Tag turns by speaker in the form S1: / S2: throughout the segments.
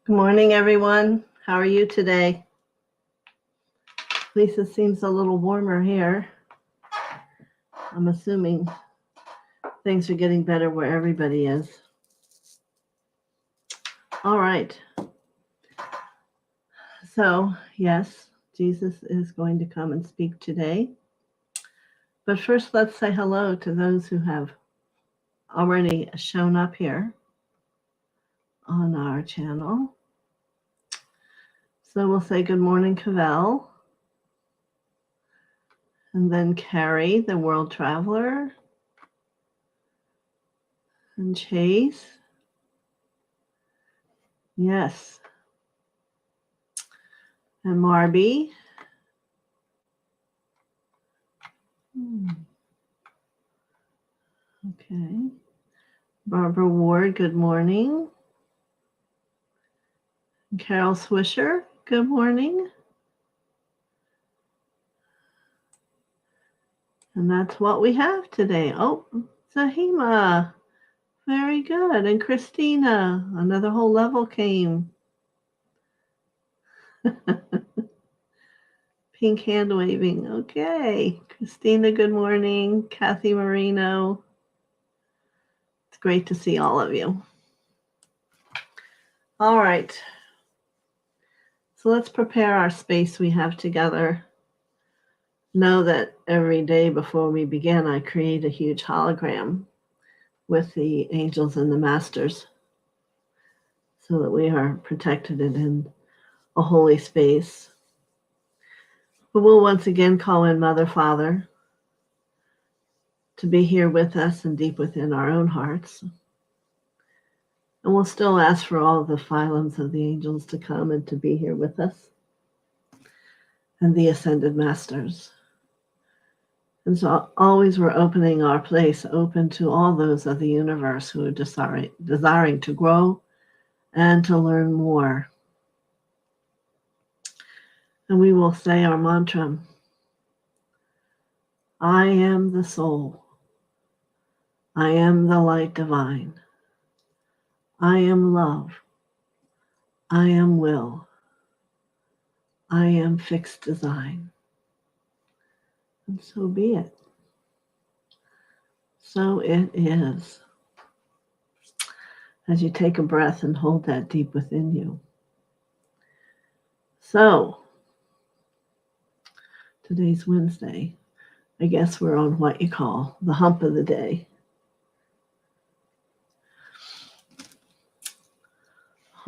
S1: Good morning, everyone. How are you today? At least it seems a little warmer here. I'm assuming things are getting better where everybody is. All right. So, yes, Jesus is going to come and speak today. But first, let's say hello to those who have already shown up here on our channel. So we'll say good morning, Cavell. And then Carrie, the world traveler. And Chase. Yes. And Marby. Okay. Barbara Ward, good morning. Carol Swisher, good morning. And that's what we have today. Oh, Zahima, very good. And Christina, another whole level came. Pink hand waving. Okay. Christina, good morning. Kathy Marino. It's great to see all of you. All right. So let's prepare our space we have together. Know that every day before we begin, I create a huge hologram with the angels and the masters so that we are protected and in a holy space. But we'll once again call in Mother, Father to be here with us and deep within our own hearts. And we'll still ask for all the phylums of the angels to come and to be here with us and the ascended masters. And so always we're opening our place open to all those of the universe who are desiring to grow and to learn more. And we will say our mantra, I am the soul. I am the light divine. I am love. I am will. I am fixed design. And so be it. So it is. As you take a breath and hold that deep within you. So, today's Wednesday. I guess we're on what you call the hump of the day.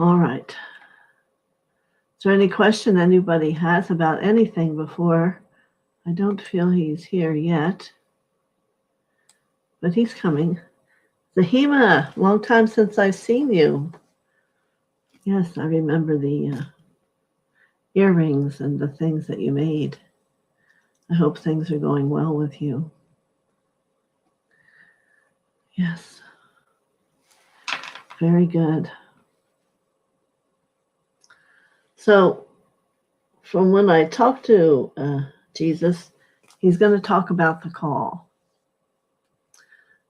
S1: All right. Is there any question anybody has about anything before? I don't feel he's here yet, but he's coming. Zahima, long time since I've seen you. Yes, I remember the earrings and the things that you made. I hope things are going well with you. Yes. Very good. So, from when I talked to Jesus, he's going to talk about the call.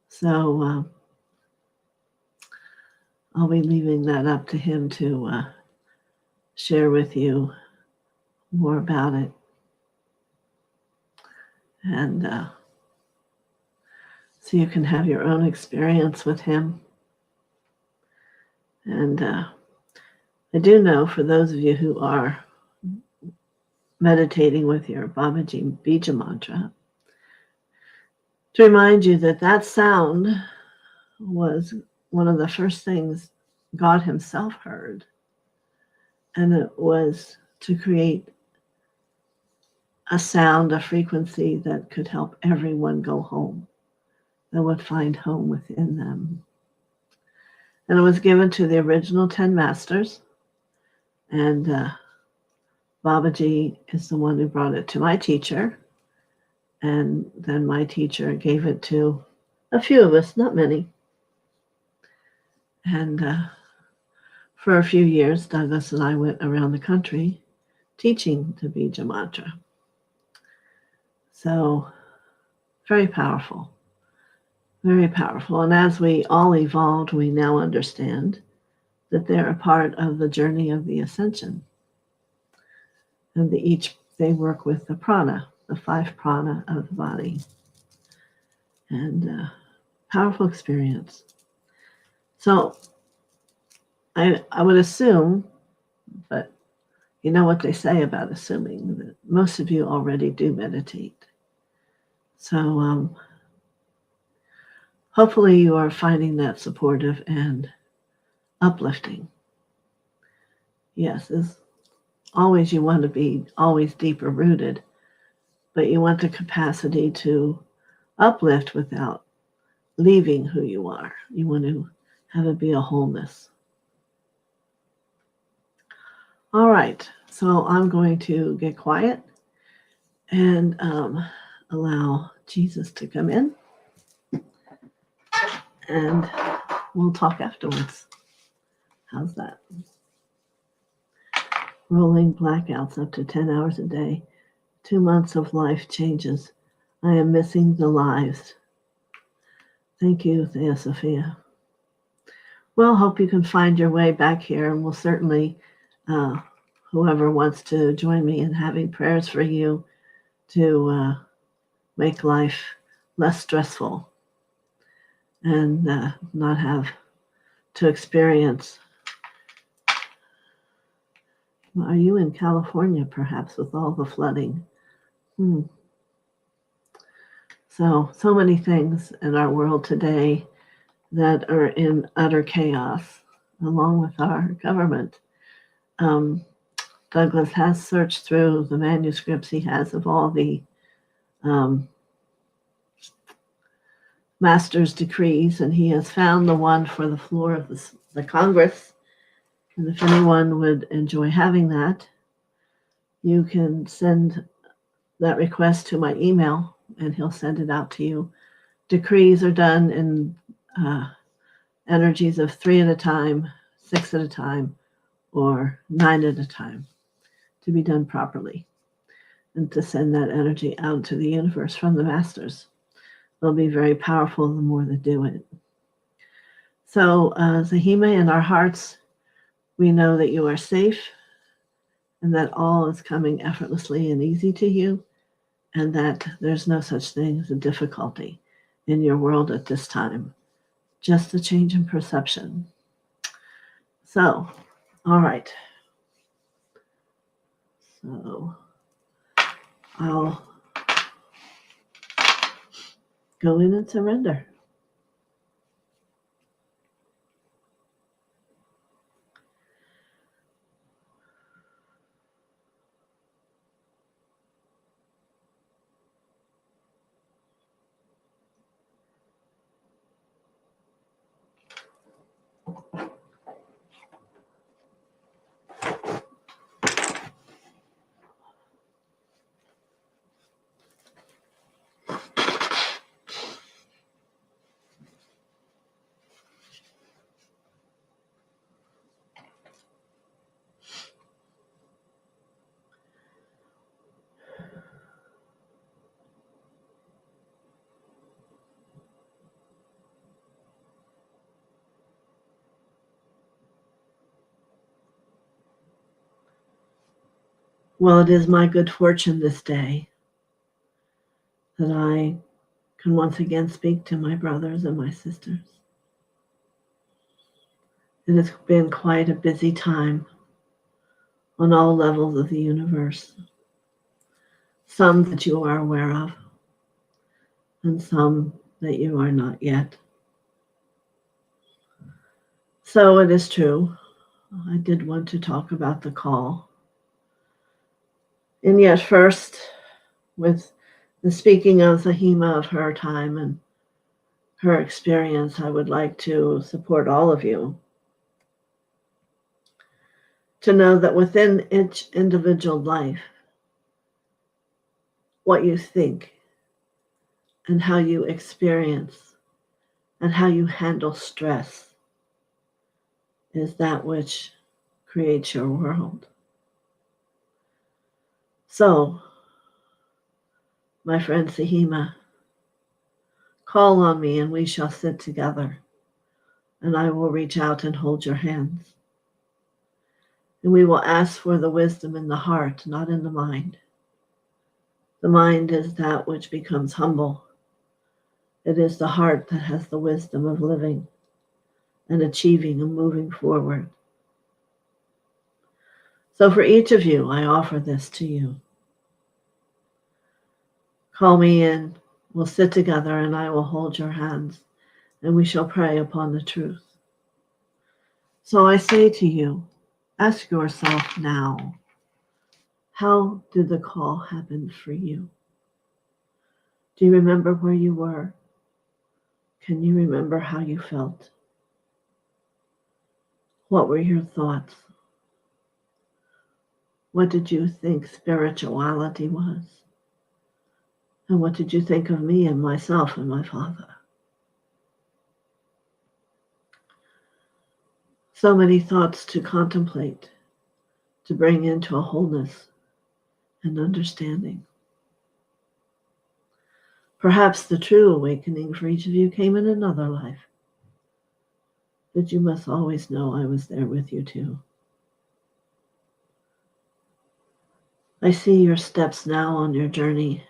S1: So, I'll be leaving that up to him to share with you more about it. And so you can have your own experience with him. And I do know for those of you who are meditating with your Babaji Bija mantra, to remind you that that sound was one of the first things God himself heard. And it was to create a sound, a frequency that could help everyone go home, that would find home within them. And it was given to the original 10 masters. And Babaji is the one who brought it to my teacher. And then my teacher gave it to a few of us, not many. And for a few years, Douglas and I went around the country teaching the Bija mantra. So, very powerful, very powerful. And as we all evolved, we now understand that they're a part of the journey of the ascension. And they work with the prana, the 5 prana of the body. And powerful experience. So I would assume, but you know what they say about assuming, that most of you already do meditate. So hopefully you are finding that supportive and uplifting. Yes, as always you want to be always deeper rooted, but you want the capacity to uplift without leaving who you are. You want to have it be a wholeness. All right, so I'm going to get quiet and allow Jesus to come in, and we'll talk afterwards. How's that? Rolling blackouts up to 10 hours a day. 2 months of life changes. I am missing the lives. Thank you, TheoSophia. Well, hope you can find your way back here, and we'll certainly, whoever wants to join me in having prayers for you to make life less stressful and not have to experience. Are you in California, perhaps, with all the flooding? So many things in our world today that are in utter chaos, along with our government. Douglas has searched through the manuscripts he has of all the master's decrees, and he has found the one for the floor of the Congress. And if anyone would enjoy having that, you can send that request to my email, and he'll send it out to you. Decrees are done in energies of 3 at a time, 6 at a time, or 9 at a time, to be done properly, and to send that energy out to the universe from the masters. They'll be very powerful the more they do it. So, Zahima, in our hearts, we know that you are safe and that all is coming effortlessly and easy to you, and that there's no such thing as a difficulty in your world at this time, just a change in perception. So, all right. So, I'll go in and surrender. Well, it is my good fortune this day that I can once again speak to my brothers and my sisters. It has been quite a busy time on all levels of the universe. Some that you are aware of, and some that you are not yet. So it is true, I did want to talk about the call. And yet first, with the speaking of Zahima, of her time and her experience, I would like to support all of you to know that within each individual life, what you think and how you experience and how you handle stress is that which creates your world. So, my friend Zahima, call on me and we shall sit together, and I will reach out and hold your hands. And we will ask for the wisdom in the heart, not in the mind. The mind is that which becomes humble. It is the heart that has the wisdom of living and achieving and moving forward. So for each of you, I offer this to you. Call me in, we'll sit together, and I will hold your hands, and we shall pray upon the truth. So I say to you, ask yourself now, how did the call happen for you? Do you remember where you were? Can you remember how you felt? What were your thoughts? What did you think spirituality was? And what did you think of me and myself and my Father? So many thoughts to contemplate, to bring into a wholeness and understanding. Perhaps the true awakening for each of you came in another life. But you must always know I was there with you too. I see your steps now on your journey.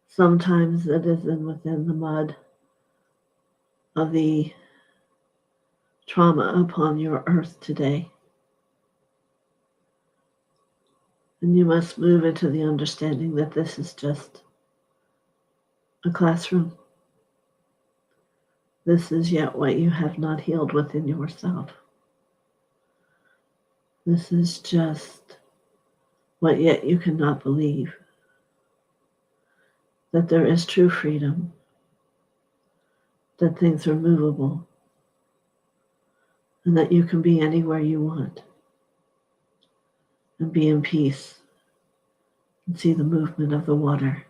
S1: Sometimes it is within the mud of the trauma upon your earth today. And you must move into the understanding that this is just a classroom. This is yet what you have not healed within yourself. This is just what yet you cannot believe. That there is true freedom. That things are movable. And that you can be anywhere you want. And be in peace. And see the movement of the water.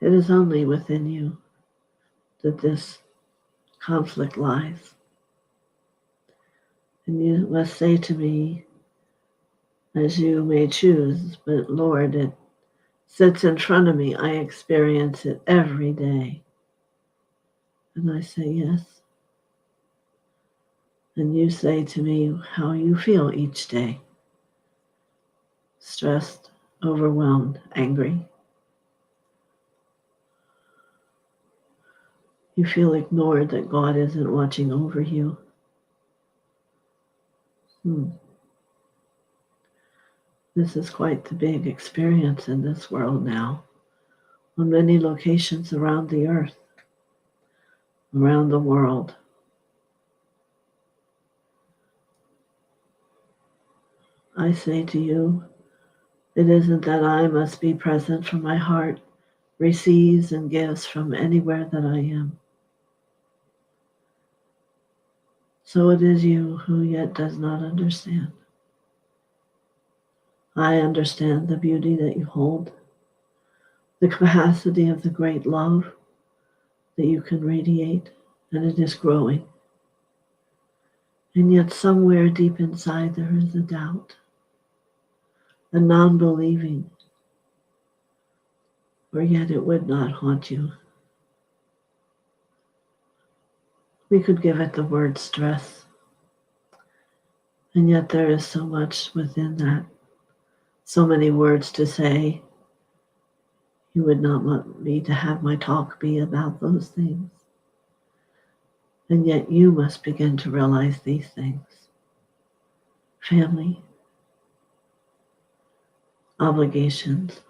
S1: It is only within you that this conflict lies. And you must say to me, as you may choose, but Lord, it sits in front of me. I experience it every day. And I say yes. And you say to me how you feel each day. Stressed, overwhelmed, angry. You feel ignored, that God isn't watching over you. This is quite the big experience in this world now, on many locations around the earth, around the world. I say to you, it isn't that I must be present, for my heart receives and gives from anywhere that I am. So it is you who yet does not understand. I understand the beauty that you hold, the capacity of the great love that you can radiate, and it is growing. And yet somewhere deep inside there is a doubt, a non-believing, or yet it would not haunt you. We could give it the word stress, and yet there is so much within that, so many words to say. You would not want me to have my talk be about those things. And yet you must begin to realize these things. Family, obligations,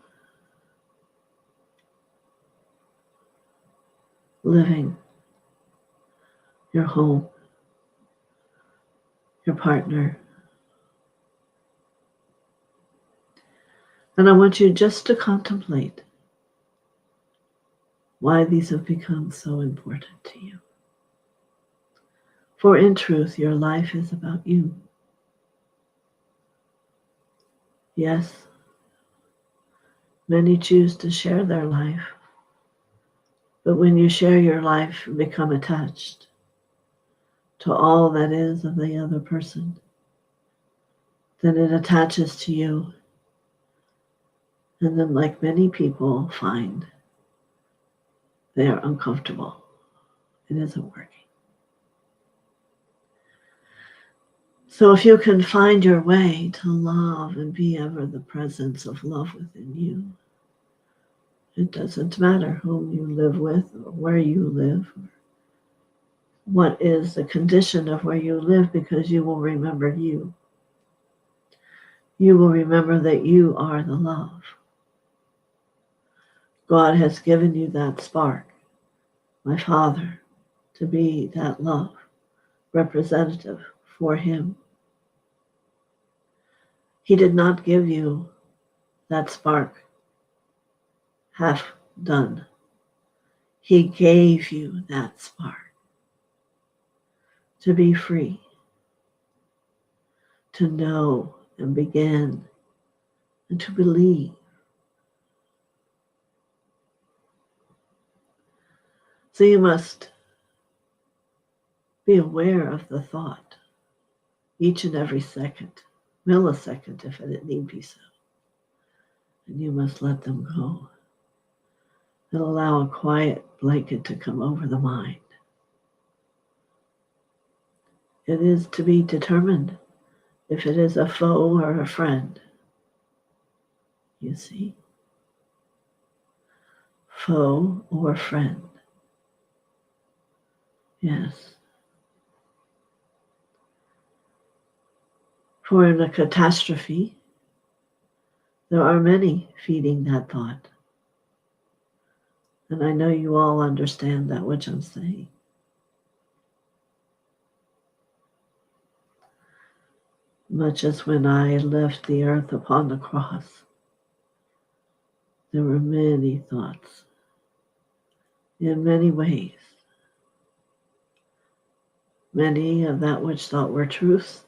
S1: living, your home, your partner. And I want you just to contemplate why these have become so important to you. For in truth, your life is about you. Yes, many choose to share their life, but when you share your life and become attached to all that is of the other person, then it attaches to you. And then, like many people find, they are uncomfortable. It isn't working. So if you can find your way to love and be ever the presence of love within you, it doesn't matter whom you live with or where you live or what is the condition of where you live, because you will remember you. You will remember that you are the love. God has given you that spark, my Father, to be that love representative for Him. He did not give you that spark half done. He gave you that spark to be free, to know and begin and to believe. So you must be aware of the thought each and every second, millisecond if it need be so. And you must let them go and allow a quiet blanket to come over the mind. It is to be determined if it is a foe or a friend. You see? Foe or friend. Yes. For in a catastrophe, there are many feeding that thought. And I know you all understand that which I'm saying. Much as when I left the earth upon the cross, there were many thoughts in many ways. Many of that which thought were truth,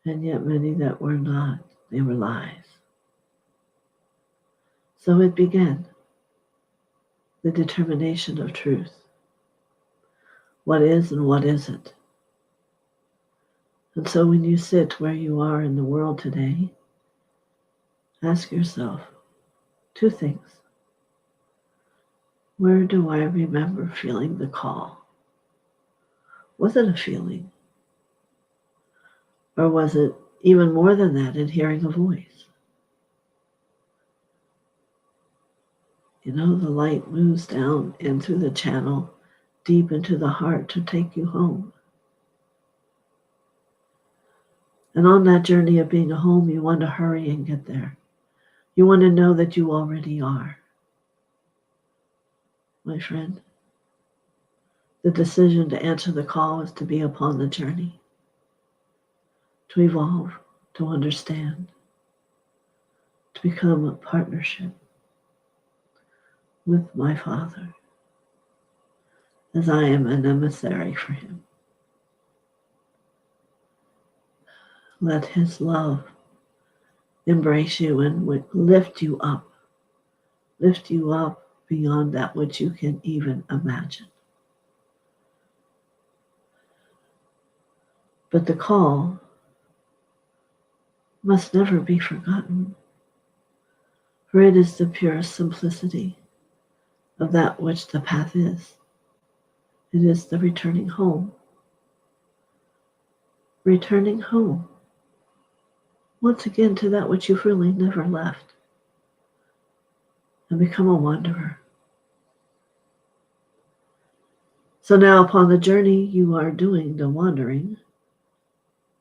S1: and yet many that were not. They were lies. So it began, the determination of truth. What is and what isn't. And so when you sit where you are in the world today, ask yourself two things. Where do I remember feeling the call? Was it a feeling? Or was it even more than that, in hearing a voice? You know, the light moves down in through the channel, deep into the heart to take you home. And on that journey of being home, you want to hurry and get there. You want to know that you already are. My friend, the decision to answer the call is to be upon the journey, to evolve, to understand, to become a partnership with my Father, as I am an emissary for Him. Let His love embrace you and lift you up beyond that which you can even imagine. But the call must never be forgotten, for it is the purest simplicity of that which the path is. It is the returning home. Returning home. Once again to that which you really never left, and become a wanderer. So now upon the journey you are doing the wandering,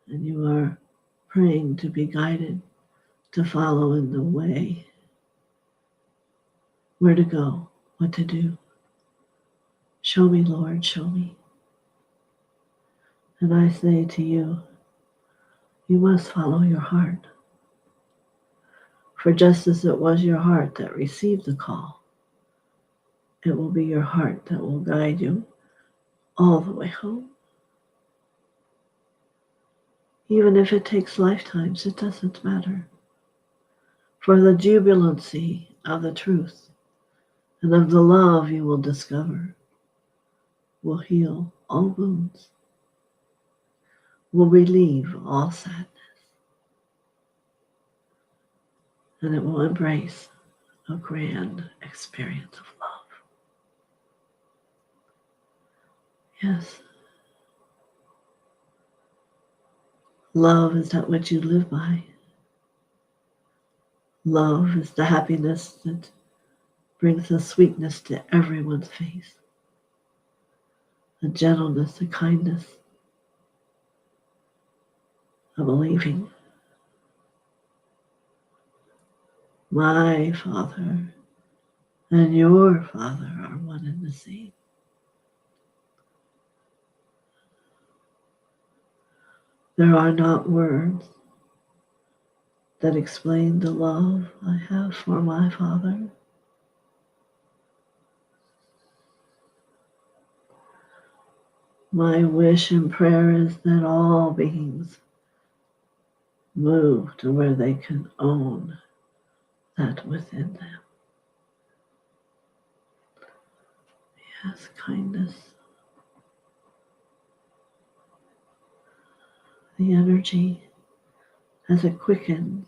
S1: and you are praying to be guided, to follow in the way, where to go, what to do. Show me, Lord, show me. And I say to you, you must follow your heart. For just as it was your heart that received the call, it will be your heart that will guide you all the way home. Even if it takes lifetimes, it doesn't matter. For the jubilancy of the truth and of the love you will discover will heal all wounds, will relieve all sadness, and it will embrace a grand experience of love. Yes. Love is that which you live by. Love is the happiness that brings a sweetness to everyone's face, a gentleness, a kindness, a believing. My Father and your Father are one and the same. There are not words that explain the love I have for my Father. My wish and prayer is that all beings move to where they can own that within them. Yes, kindness. The energy, as it quickens,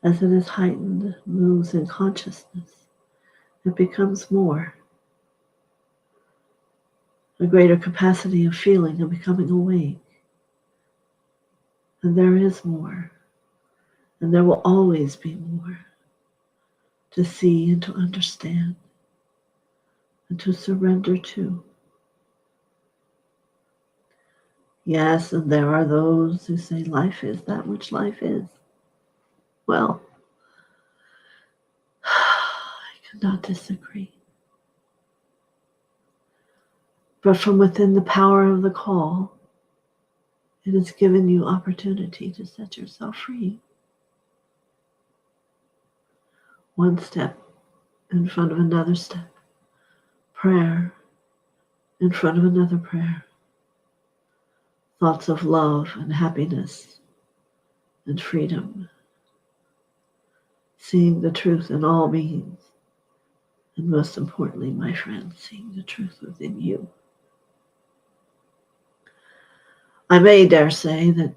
S1: as it is heightened, moves in consciousness. It becomes more. A greater capacity of feeling and becoming awake. And there is more. And there will always be more to see and to understand and to surrender to. Yes, and there are those who say life is that which life is. Well, I cannot disagree. But from within the power of the call, it has given you opportunity to set yourself free. One step in front of another step. Prayer in front of another prayer. Thoughts of love and happiness and freedom. Seeing the truth in all beings. And most importantly, my friends, seeing the truth within you. I may dare say that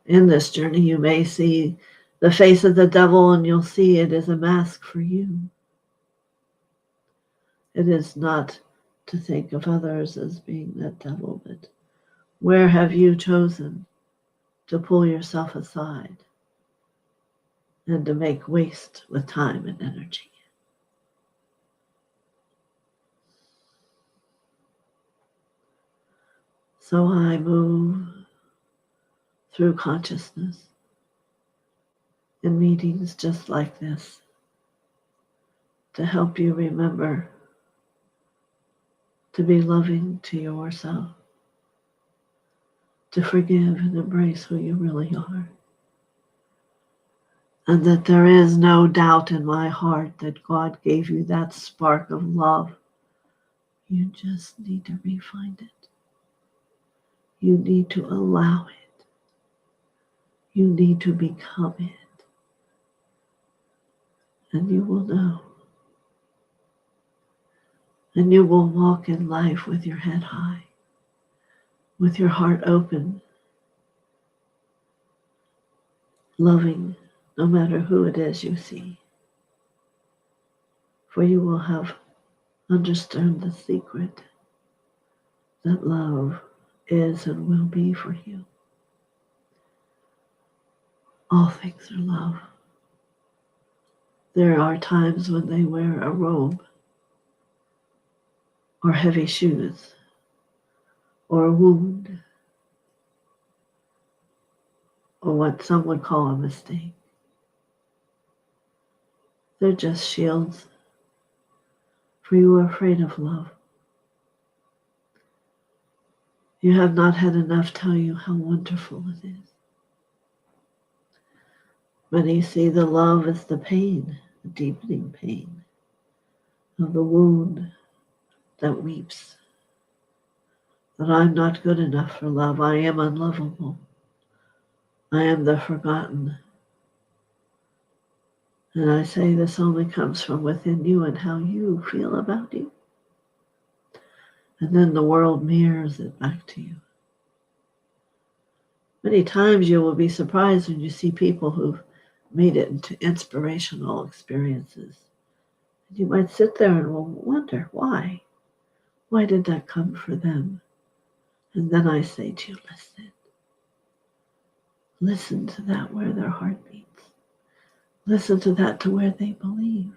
S1: in this journey you may see the face of the devil, and you'll see it is a mask for you. It is not to think of others as being that devil, but where have you chosen to pull yourself aside and to make waste with time and energy? So I move through consciousness in meetings just like this to help you remember to be loving to yourself, to forgive and embrace who you really are, and that there is no doubt in my heart that God gave you that spark of love. You just need to refine it. You need to allow it. You need to become it. And you will know. And you will walk in life with your head high, with your heart open, loving no matter who it is you see. For you will have understood the secret that love is and will be for you. All things are love. There are times when they wear a robe or heavy shoes or a wound or what some would call a mistake. They're just shields, for you are afraid of love. You have not had enough tell you how wonderful it is. Many see the love as the pain, the deepening pain of the wound that weeps. That I'm not good enough for love. I am unlovable. I am the forgotten. And I say this only comes from within you and how you feel about you. And then the world mirrors it back to you. Many times you will be surprised when you see people who've made it into inspirational experiences. And you might sit there and will wonder, why? Why did that come for them? And then I say to you, listen. Listen to that where their heart beats. Listen to that to where they believe.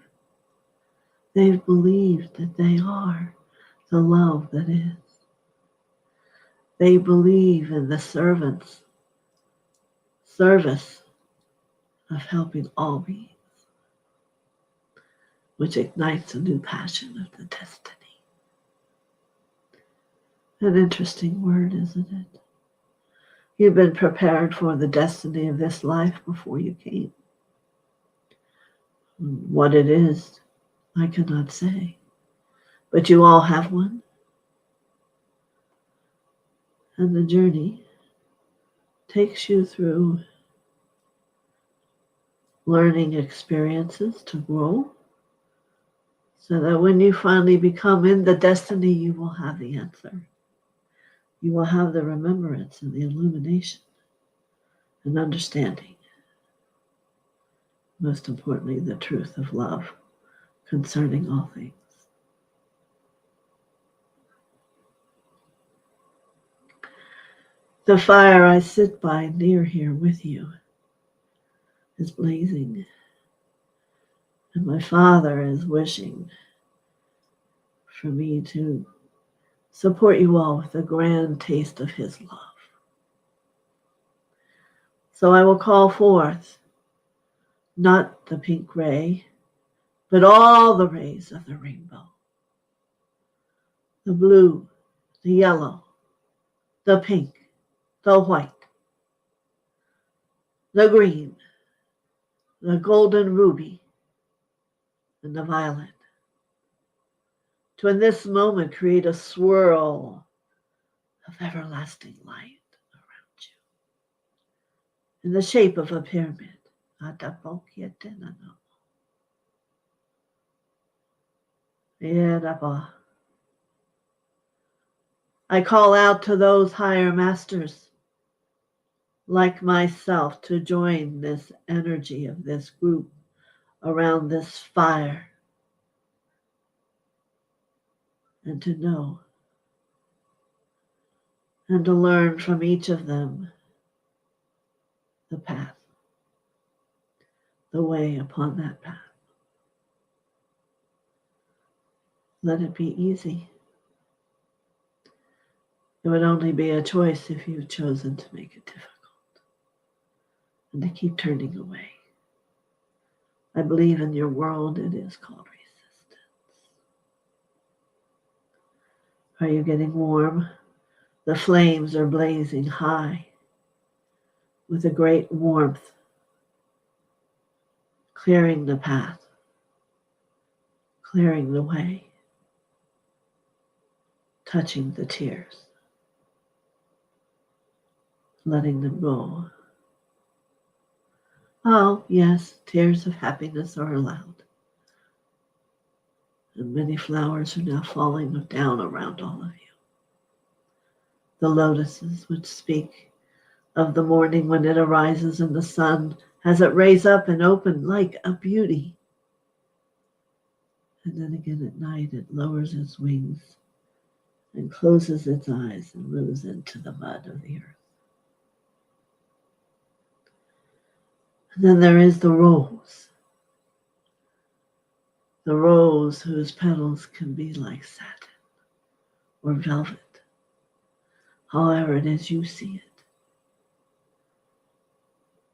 S1: They've believed that they are the love that is. They believe in the service of helping all beings, which ignites a new passion of the destiny. An interesting word, isn't it? You've been prepared for the destiny of this life before you came. What it is, I cannot say. But you all have one. And the journey takes you through learning experiences to grow, so that when you finally become in the destiny, you will have the answer. You will have the remembrance and the illumination and understanding. Most importantly, the truth of love concerning all things. The fire I sit by near here with you is blazing, and my Father is wishing for me to support you all with a grand taste of his love. So I will call forth not the pink ray, but all the rays of the rainbow. The blue, the yellow, the pink, the white, the green, the golden ruby, and the violet. To in this moment create a swirl of everlasting light around you in the shape of a pyramid. I call out to those higher masters like myself to join this energy of this group around this fire and to know and to learn from each of them the path, the way upon that path. Let it be easy. It would only be a choice if you've chosen to make it difficult and to keep turning away. I believe in your world it is called resistance. Are you getting warm? The flames are blazing high with a great warmth, clearing the path, clearing the way, touching the tears, letting them go. Oh, yes, tears of happiness are allowed. And many flowers are now falling down around all of you. The lotuses which speak of the morning when it arises in the sun as it raise up and open like a beauty. And then again at night it lowers its wings and closes its eyes and moves into the mud of the earth. And then there is the rose whose petals can be like satin or velvet, however it is you see it.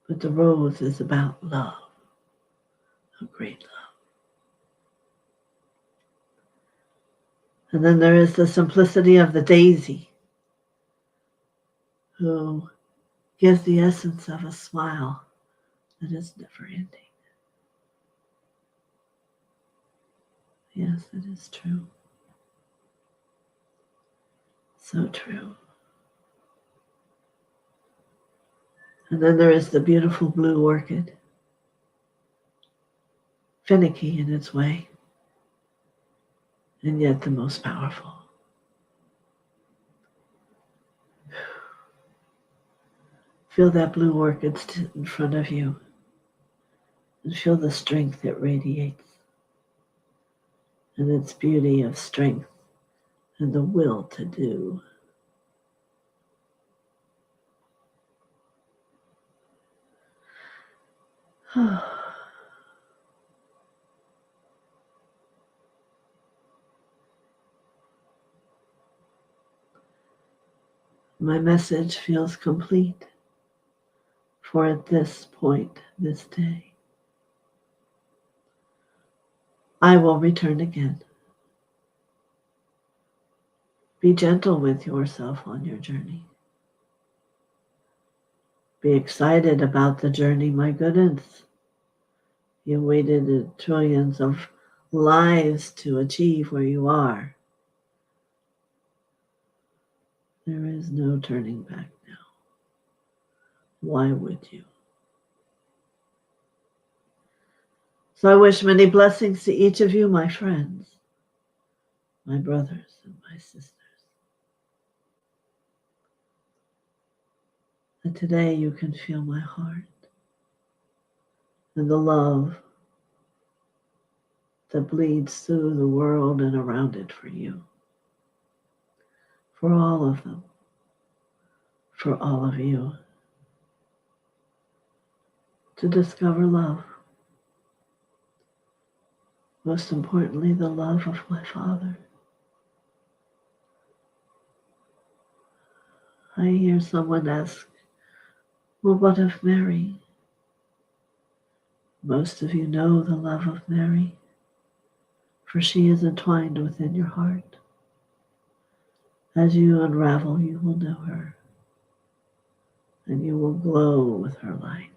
S1: But the rose is about love, a great love. And then there is the simplicity of the daisy, who gives the essence of a smile that is never ending. Yes, it is true. So true. And then there is the beautiful blue orchid, finicky in its way, and yet the most powerful. Feel that blue orchid in front of you and feel the strength it radiates and its beauty of strength and the will to do. My message feels complete for at this point, this day. I will return again. Be gentle with yourself on your journey. Be excited about the journey, my goodness. You waited trillions of lives to achieve where you are. There is no turning back now. Why would you? So I wish many blessings to each of you, my friends, my brothers and my sisters. And today you can feel my heart and the love that bleeds through the world and around it for you. For all of them. For all of you. To discover love. Most importantly, the love of my Father. I hear someone ask, well, what of Mary? Most of you know the love of Mary, for she is entwined within your heart. As you unravel, you will know her, and you will glow with her light,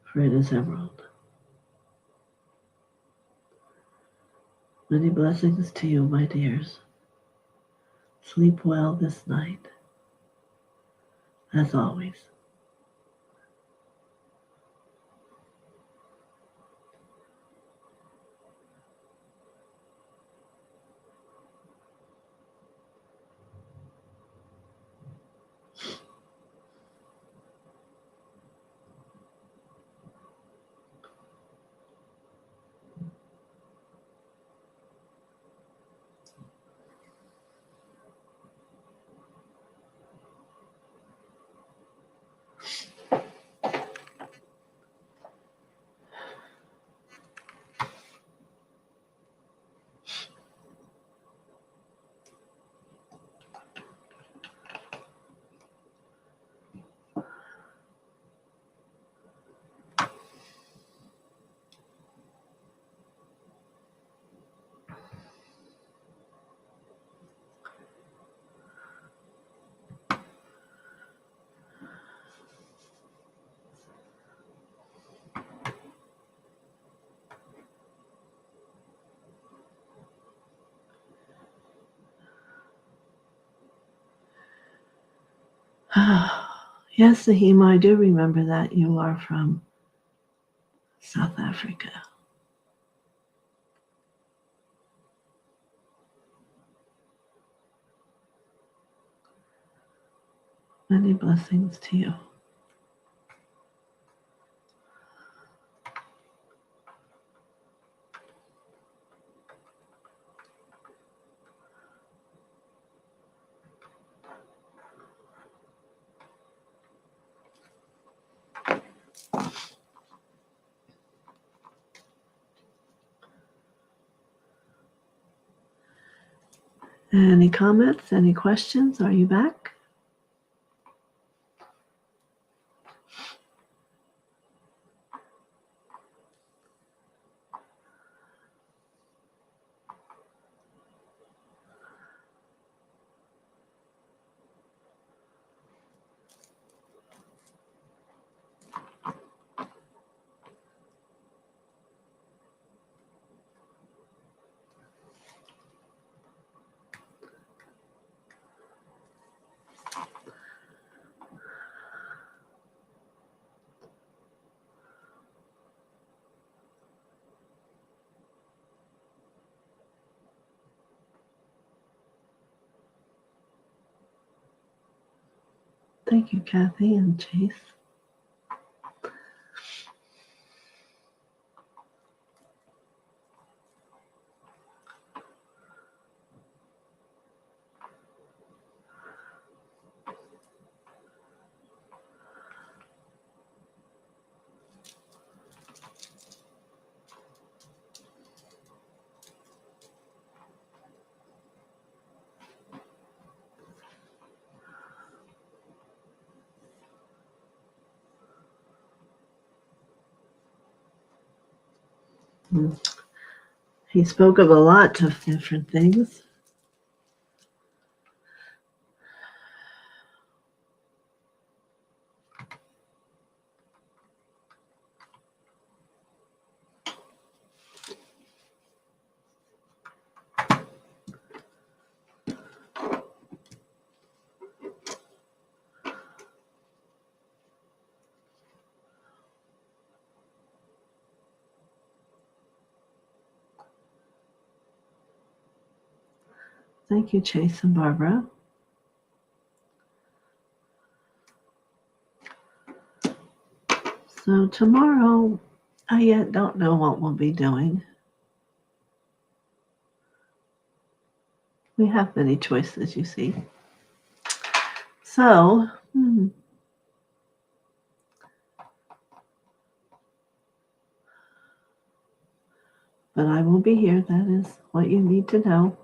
S1: for it is emerald. Many blessings to you, my dears. Sleep well this night, as always. Yes, Sahima, I do remember that you are from South Africa. Many blessings to you. Any comments? Any questions? Are you back? Thank you, Kathy and Chase. He spoke of a lot of different things. Thank you, Chase and Barbara. So tomorrow, I yet don't know what we'll be doing. We have many choices, you see. So, but I will be here. That is what you need to know.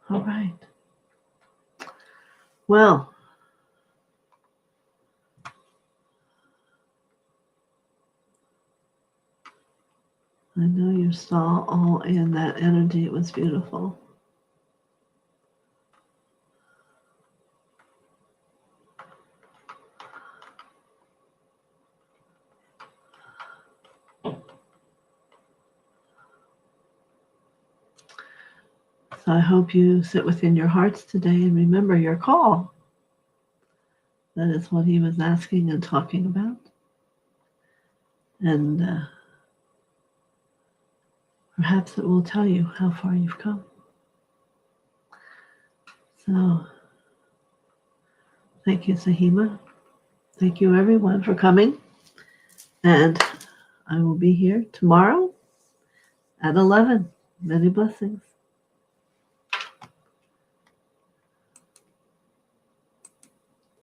S1: All right. Well, I know you saw all in that energy. It was beautiful. So I hope you sit within your hearts today and remember your call. That is what he was asking and talking about. And perhaps it will tell you how far you've come. So thank you, Sahima. Thank you, everyone, for coming. And I will be here tomorrow at 11. Many blessings.